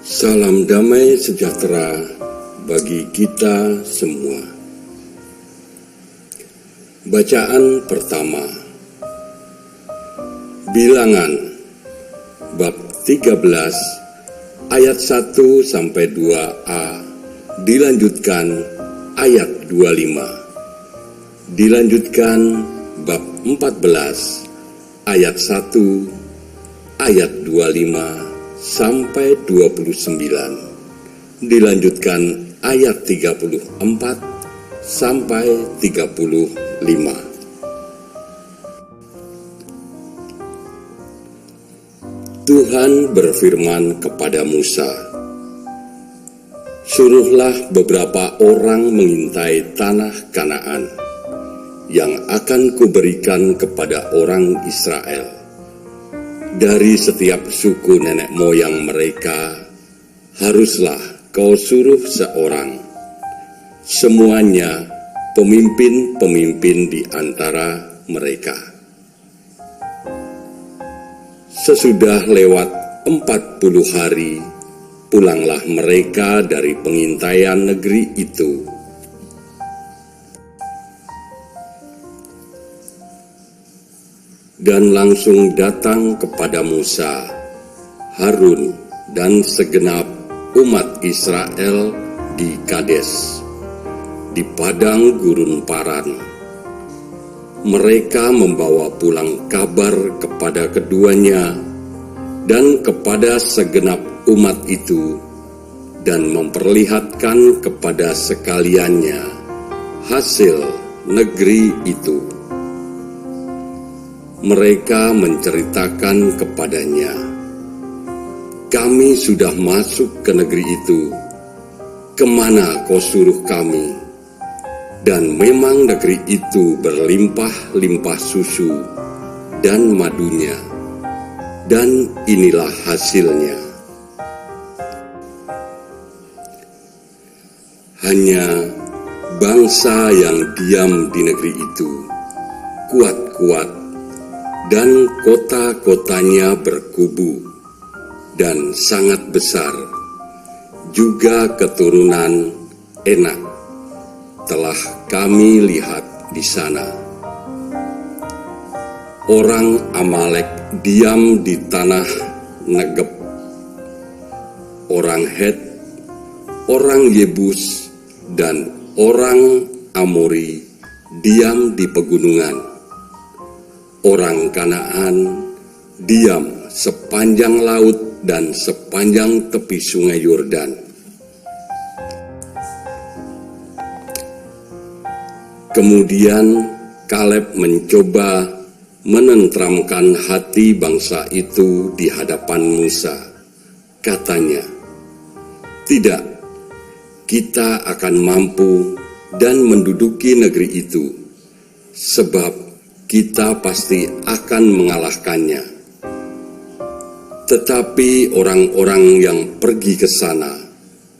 Salam damai sejahtera bagi kita semua. Bacaan pertama, Bilangan bab 13 ayat 1 sampai 2a, dilanjutkan ayat 25. Dilanjutkan bab 14 ayat 1 ayat 25 sampai 29, dilanjutkan ayat 34 sampai 35. Tuhan berfirman kepada Musa, "Suruhlah beberapa orang mengintai tanah Kanaan yang akan kuberikan kepada orang Israel. Dari setiap suku nenek moyang mereka, haruslah kau suruh seorang, semuanya pemimpin-pemimpin di antara mereka. Sesudah lewat 40 hari, pulanglah mereka dari pengintaian negeri itu. Dan langsung datang kepada Musa, Harun, dan segenap umat Israel di Kades, di padang gurun Paran. Mereka membawa pulang kabar kepada keduanya dan kepada segenap umat itu, dan memperlihatkan kepada sekaliannya hasil negeri itu. Mereka menceritakan kepadanya, kami sudah masuk ke negeri itu, kemana kau suruh kami? Dan memang negeri itu berlimpah-limpah susu dan madunya, dan inilah hasilnya. Hanya bangsa yang diam di negeri itu kuat-kuat, dan kota-kotanya berkubu dan sangat besar, juga keturunan Enak telah kami lihat di sana. Orang Amalek diam di tanah Negeb, orang Het, orang Yebus, dan orang Amori diam di pegunungan. Orang Kanaan diam sepanjang laut dan sepanjang tepi sungai Yordan. Kemudian Kaleb mencoba menentramkan hati bangsa itu di hadapan Musa. Katanya, "Tidak, kita akan mampu dan menduduki negeri itu, sebab kita pasti akan mengalahkannya." Tetapi orang-orang yang pergi ke sana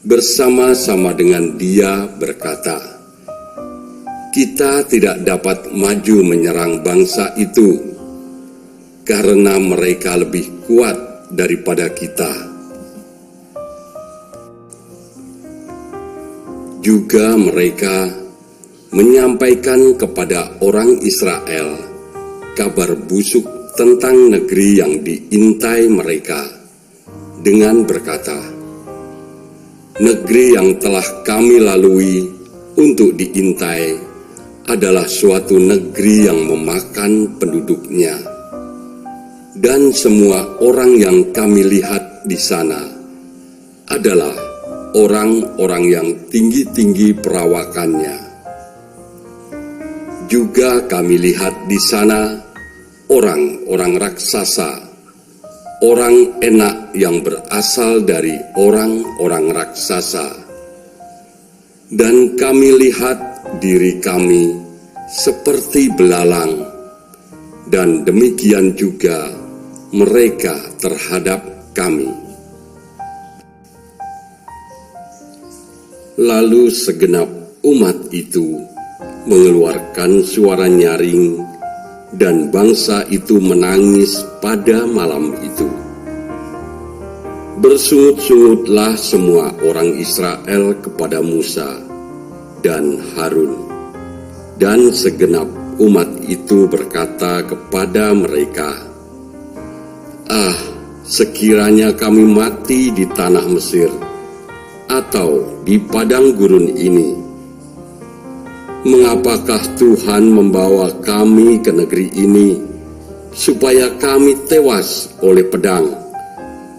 bersama-sama dengan dia berkata, "Kita tidak dapat maju menyerang bangsa itu, karena mereka lebih kuat daripada kita." Juga mereka menyampaikan kepada orang Israel kabar busuk tentang negeri yang diintai mereka dengan berkata, "Negeri yang telah kami lalui untuk diintai adalah suatu negeri yang memakan penduduknya, dan semua orang yang kami lihat di sana adalah orang-orang yang tinggi-tinggi perawakannya. Juga kami lihat di sana orang-orang raksasa, orang Enak yang berasal dari orang-orang raksasa. Dan kami lihat diri kami seperti belalang, dan demikian juga mereka terhadap kami." Lalu segenap umat itu mengeluarkan suara nyaring, dan bangsa itu menangis pada malam itu. Bersungut-sungutlah semua orang Israel kepada Musa dan Harun, dan segenap umat itu berkata kepada mereka, "Ah, sekiranya kami mati di tanah Mesir atau di padang gurun ini, mengapakah Tuhan membawa kami ke negeri ini supaya kami tewas oleh pedang,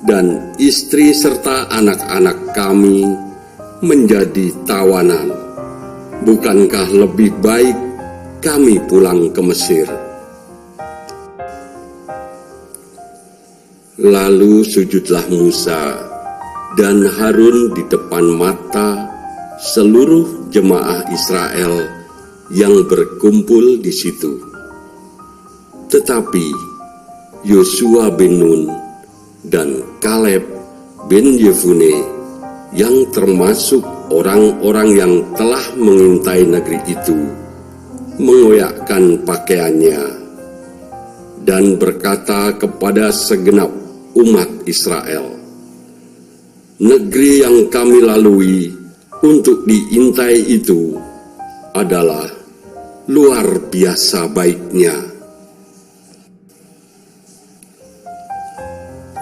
dan istri serta anak-anak kami menjadi tawanan? Bukankah lebih baik kami pulang ke Mesir?" Lalu sujudlah Musa dan Harun di depan mata seluruh jemaah Israel yang berkumpul di situ. Tetapi Yosua bin Nun dan Kaleb bin Yefune, yang termasuk orang-orang yang telah mengintai negeri itu, mengoyakkan pakaiannya dan berkata kepada segenap umat Israel, "Negeri yang kami lalui untuk diintai itu adalah luar biasa baiknya.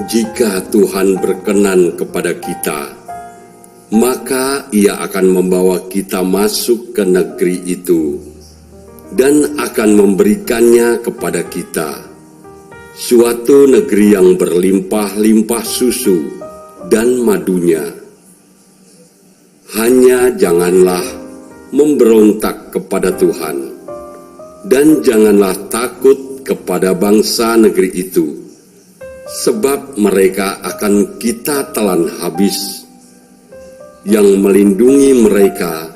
Jika Tuhan berkenan kepada kita, maka Ia akan membawa kita masuk ke negeri itu dan akan memberikannya kepada kita, suatu negeri yang berlimpah-limpah susu dan madunya. Hanya janganlah memberontak kepada Tuhan, dan janganlah takut kepada bangsa negeri itu, sebab mereka akan kita telan habis. Yang melindungi mereka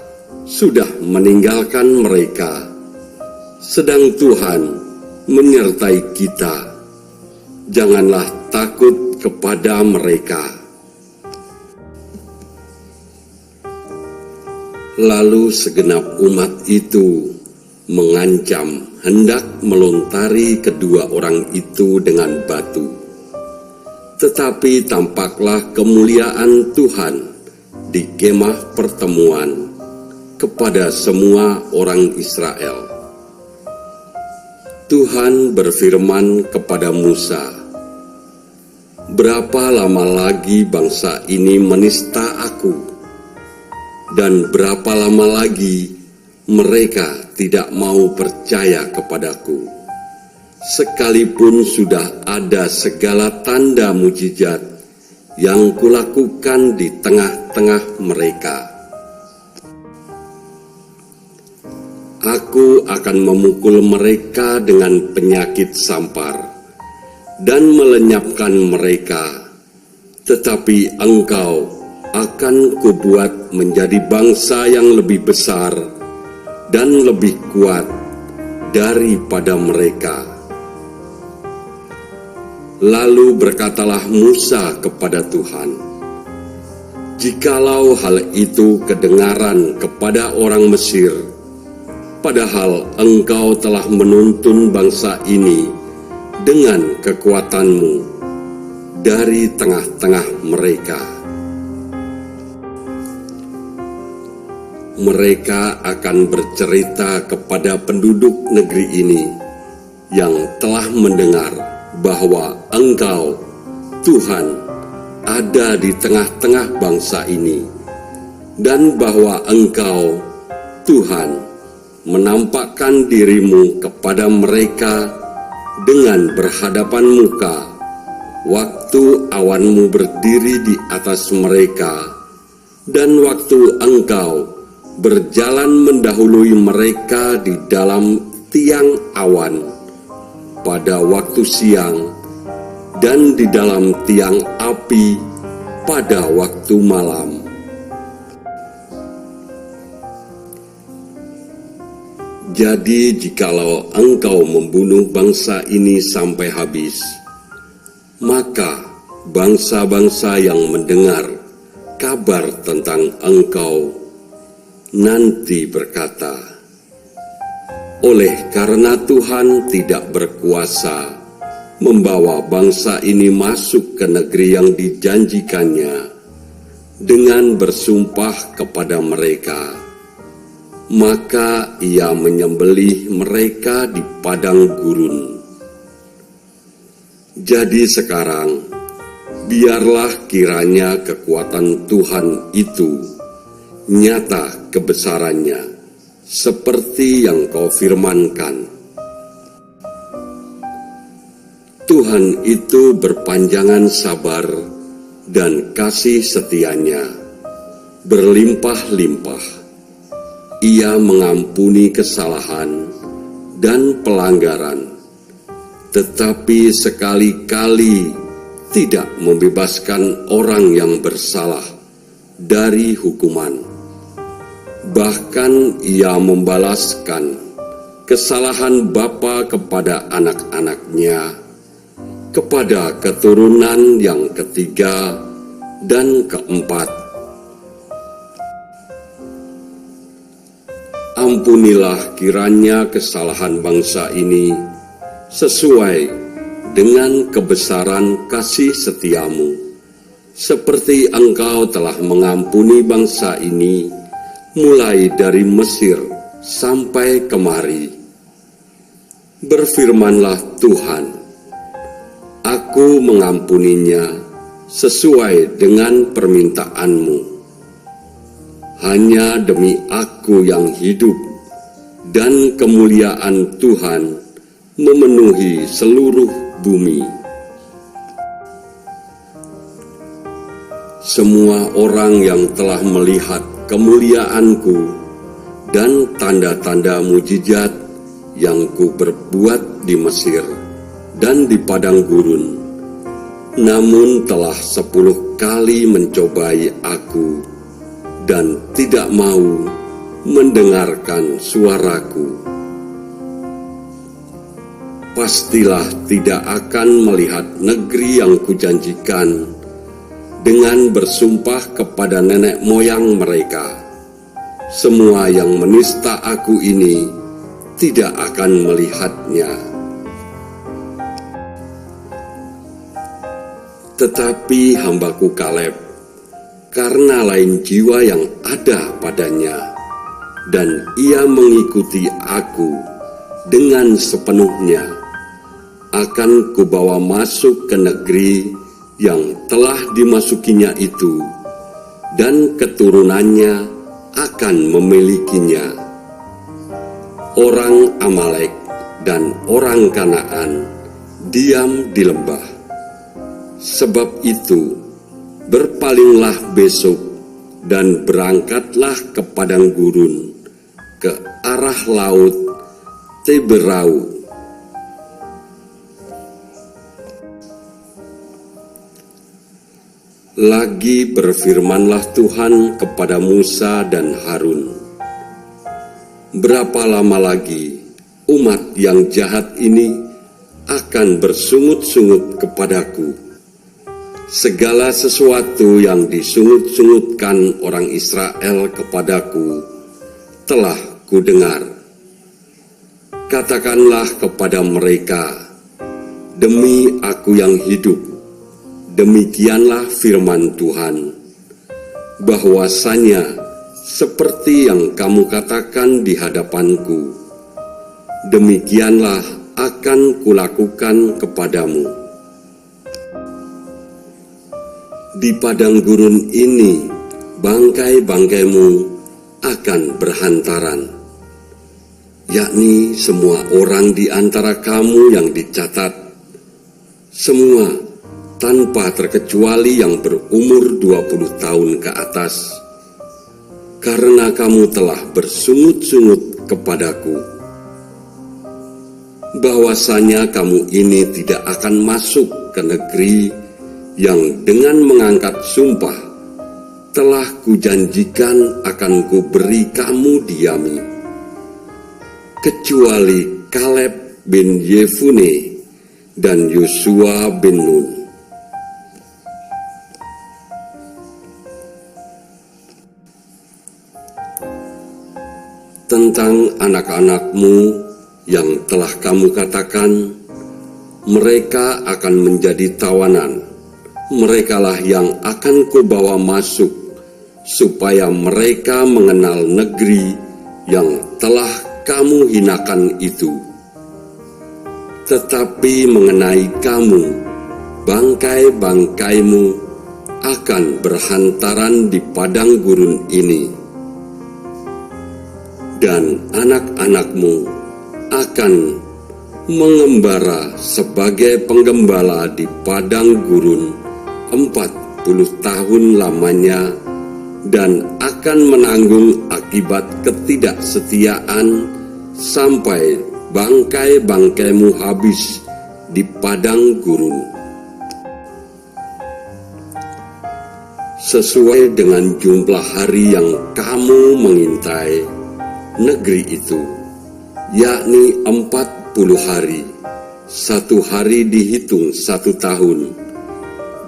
sudah meninggalkan mereka, sedang Tuhan menyertai kita. Janganlah takut kepada mereka." Lalu segenap umat itu mengancam hendak melontari kedua orang itu dengan batu. Tetapi tampaklah kemuliaan Tuhan di kemah pertemuan kepada semua orang Israel. Tuhan berfirman kepada Musa, "Berapa lama lagi bangsa ini menista Aku? Dan berapa lama lagi mereka tidak mau percaya kepadaku? Sekalipun sudah ada segala tanda mujizat yang kulakukan di tengah-tengah mereka. Aku akan memukul mereka dengan penyakit sampar dan melenyapkan mereka, tetapi engkau akan kubuat menjadi bangsa yang lebih besar dan lebih kuat daripada mereka." Lalu berkatalah Musa kepada Tuhan, "Jikalau hal itu kedengaran kepada orang Mesir, padahal engkau telah menuntun bangsa ini dengan kekuatanmu dari tengah-tengah mereka, mereka akan bercerita kepada penduduk negeri ini yang telah mendengar bahwa Engkau, Tuhan, ada di tengah-tengah bangsa ini, dan bahwa Engkau, Tuhan, menampakkan dirimu kepada mereka dengan berhadapan muka, waktu awanmu berdiri di atas mereka, dan waktu Engkau berjalan mendahului mereka di dalam tiang awan pada waktu siang, dan di dalam tiang api pada waktu malam. Jadi jikalau engkau membunuh bangsa ini sampai habis, maka bangsa-bangsa yang mendengar kabar tentang engkau nanti berkata, oleh karena Tuhan tidak berkuasa membawa bangsa ini masuk ke negeri yang dijanjikannya dengan bersumpah kepada mereka. Maka ia menyembelih mereka di padang gurun. Jadi sekarang, biarlah kiranya kekuatan Tuhan itu nyata kebesarannya, seperti yang kau firmankan. Tuhan itu berpanjangan sabar dan kasih setianya berlimpah-limpah. Ia mengampuni kesalahan dan pelanggaran, tetapi sekali-kali tidak membebaskan orang yang bersalah dari hukuman. Bahkan ia membalaskan kesalahan bapa kepada anak-anaknya, kepada keturunan yang ketiga dan keempat. Ampunilah kiranya kesalahan bangsa ini sesuai dengan kebesaran kasih setiamu, seperti Engkau telah mengampuni bangsa ini mulai dari Mesir sampai kemari. Berfirmanlah Tuhan, aku mengampuninya sesuai dengan permintaanmu. Hanya demi aku yang hidup, dan kemuliaan Tuhan memenuhi seluruh bumi. Semua orang yang telah melihat kemuliaanku dan tanda-tanda mujizat yang ku berbuat di Mesir dan di padang gurun, namun telah 10 kali mencobai aku dan tidak mau mendengarkan suaraku, pastilah tidak akan melihat negeri yang kujanjikan dengan bersumpah kepada nenek moyang mereka. Semua yang menista aku ini tidak akan melihatnya. Tetapi hambaku Kaleb, karena lain jiwa yang ada padanya, dan ia mengikuti aku dengan sepenuhnya, akan kubawa masuk ke negeri yang telah dimasukinya itu, dan keturunannya akan memilikinya. Orang Amalek dan orang Kanaan diam di lembah. Sebab itu, berpalinglah besok dan berangkatlah ke padang gurun, ke arah laut Teberau. Lagi berfirmanlah Tuhan kepada Musa dan Harun, berapa lama lagi umat yang jahat ini akan bersungut-sungut kepadaku? Segala sesuatu yang disungut-sungutkan orang Israel kepadaku telah kudengar. Katakanlah kepada mereka, demi aku yang hidup, demikianlah firman Tuhan, bahwasanya seperti yang kamu katakan di hadapanku, demikianlah akan kulakukan kepadamu. Di padang gurun ini, bangkai-bangkaimu akan berhantaran, yakni semua orang di antara kamu yang dicatat, semua tanpa terkecuali yang berumur 20 tahun ke atas, karena kamu telah bersungut-sungut kepadaku, bahwasanya kamu ini tidak akan masuk ke negeri yang dengan mengangkat sumpah telah kujanjikan akan kuberi kamu diami, kecuali Kaleb bin Yefune dan Yosua bin Nun. Tentang anak-anakmu yang telah kamu katakan, mereka akan menjadi tawanan. Merekalah yang akan kubawa masuk, supaya mereka mengenal negeri yang telah kamu hinakan itu. Tetapi mengenai kamu, bangkai-bangkaimu akan berhantaran di padang gurun ini, dan anak-anakmu akan mengembara sebagai penggembala di padang gurun 40 tahun lamanya, dan akan menanggung akibat ketidaksetiaan sampai bangkai-bangkaimu habis di padang gurun. Sesuai dengan jumlah hari yang kamu mengintai negeri itu, yakni 40 hari, 1 hari dihitung 1 tahun,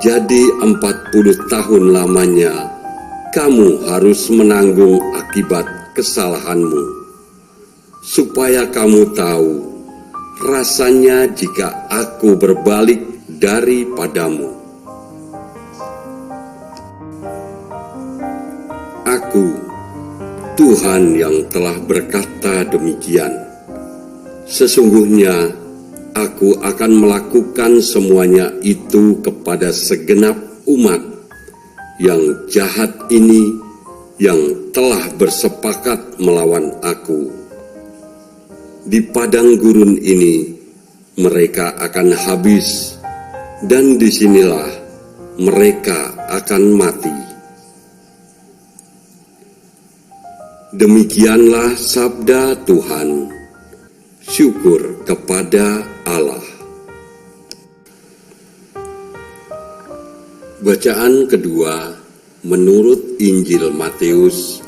jadi 40 tahun lamanya kamu harus menanggung akibat kesalahanmu, supaya kamu tahu rasanya jika aku berbalik daripadamu. Aku, Tuhan yang telah berkata demikian. Sesungguhnya aku akan melakukan semuanya itu kepada segenap umat yang jahat ini, yang telah bersepakat melawan aku. Di padang gurun ini mereka akan habis, dan disinilah mereka akan mati. Demikianlah sabda Tuhan. Syukur kepada Allah. Bacaan kedua menurut Injil Matius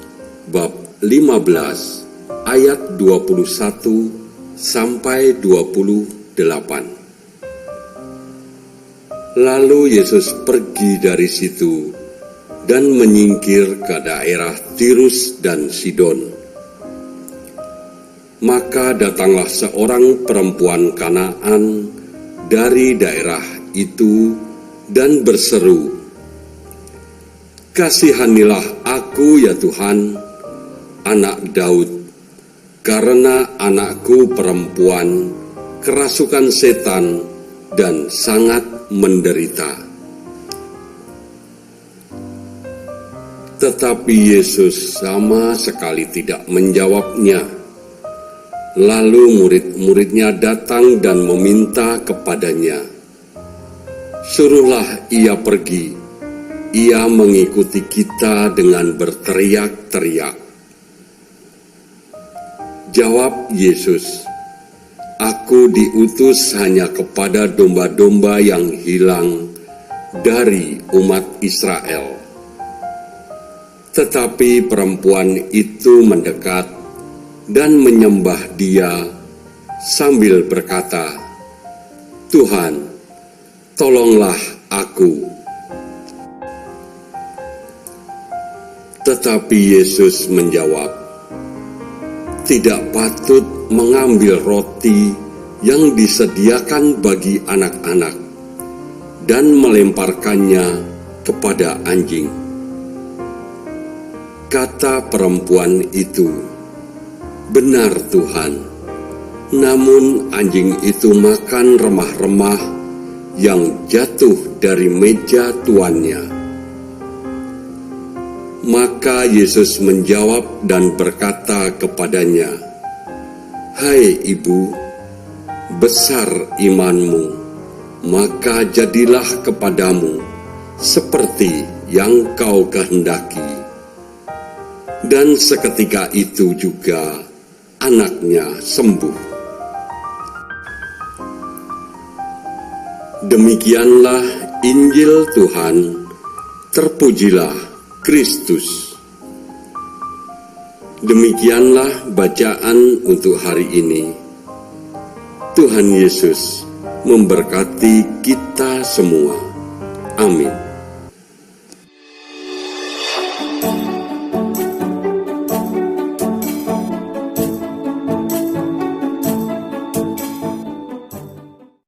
bab 15 ayat 21 sampai 28. Lalu Yesus pergi dari situ dan menyingkir ke daerah Tirus dan Sidon. Maka datanglah seorang perempuan Kanaan dari daerah itu dan berseru, "Kasihanilah aku ya Tuhan, anak Daud, karena anakku perempuan kerasukan setan dan sangat menderita." Tetapi Yesus sama sekali tidak menjawabnya. Lalu murid-muridnya datang dan meminta kepadanya, "Suruhlah ia pergi, ia mengikuti kita dengan berteriak-teriak." Jawab Yesus, "Aku diutus hanya kepada domba-domba yang hilang dari umat Israel." Tetapi perempuan itu mendekat dan menyembah Dia sambil berkata, "Tuhan, tolonglah aku." Tetapi Yesus menjawab, "Tidak patut mengambil roti yang disediakan bagi anak-anak dan melemparkannya kepada anjing." Kata perempuan itu, "Benar Tuhan, namun anjing itu makan remah-remah yang jatuh dari meja tuannya." Maka Yesus menjawab dan berkata kepadanya, "Hai ibu, besar imanmu, maka jadilah kepadamu seperti yang kau kehendaki." Dan seketika itu juga anaknya sembuh. Demikianlah Injil Tuhan. Terpujilah Kristus. Demikianlah bacaan untuk hari ini. Tuhan Yesus memberkati kita semua. Amin.